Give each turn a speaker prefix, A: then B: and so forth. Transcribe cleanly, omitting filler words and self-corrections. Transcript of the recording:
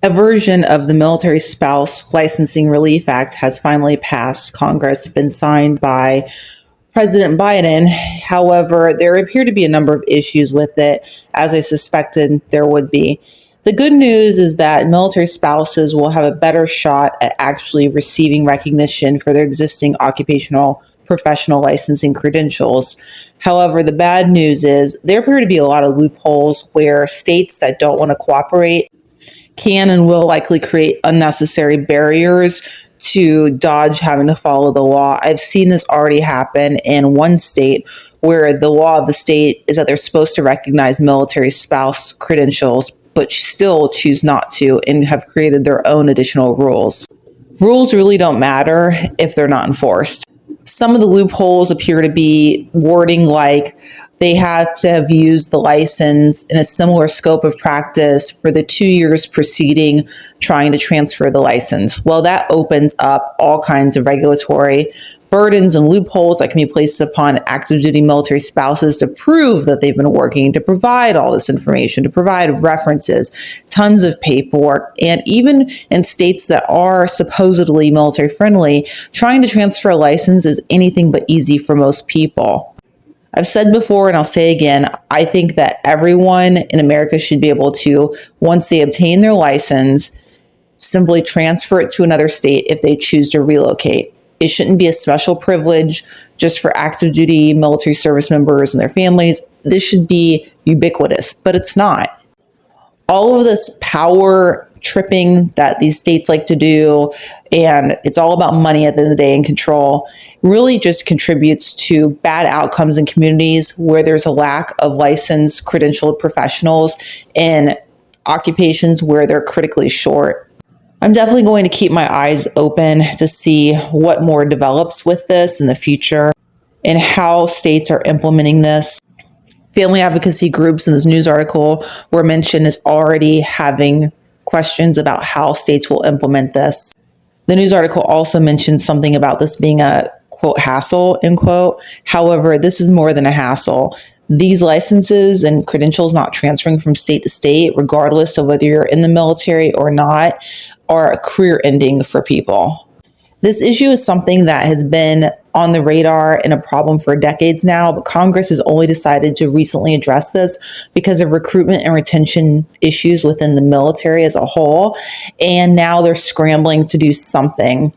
A: A version of the Military Spouse Licensing Relief Act has finally passed Congress, been signed by President Biden. However, there appear to be a number of issues with it, as I suspected there would be. The good news is that military spouses will have a better shot at actually receiving recognition for their existing occupational professional licensing credentials. However, the bad news is there appear to be a lot of loopholes where states that don't want to cooperate can and will likely create unnecessary barriers to dodge having to follow the law. I've seen this already happen in one state where the law of the state is that they're supposed to recognize military spouse credentials, but still choose not to and have created their own additional rules. Rules really don't matter if they're not enforced. Some of the loopholes appear to be wording like they have to have used the license in a similar scope of practice for the 2 years preceding trying to transfer the license. Well, that opens up all kinds of regulatory burdens and loopholes that can be placed upon active duty military spouses to prove that they've been working, to provide all this information, to provide references, tons of paperwork. And even in states that are supposedly military friendly, trying to transfer a license is anything but easy for most people. I've said before, and I'll say again, I think that everyone in America should be able to, once they obtain their license, simply transfer it to another state if they choose to relocate. It shouldn't be a special privilege just for active duty military service members and their families. This should be ubiquitous, but it's not. All of this power tripping that these states like to do, and it's all about money at the end of the day and control, really just contributes to bad outcomes in communities where there's a lack of licensed, credentialed professionals in occupations where they're critically short. I'm definitely going to keep my eyes open to see what more develops with this in the future and how states are implementing this. Family advocacy groups in this news article were mentioned as already having questions about how states will implement this. The news article also mentioned something about this being a, quote, hassle, end quote. However, this is more than a hassle. These licenses and credentials not transferring from state to state, regardless of whether you're in the military or not, are a career ending for people. This issue is something that has been on the radar and a problem for decades now, but Congress has only decided to recently address this because of recruitment and retention issues within the military as a whole. And now they're scrambling to do something.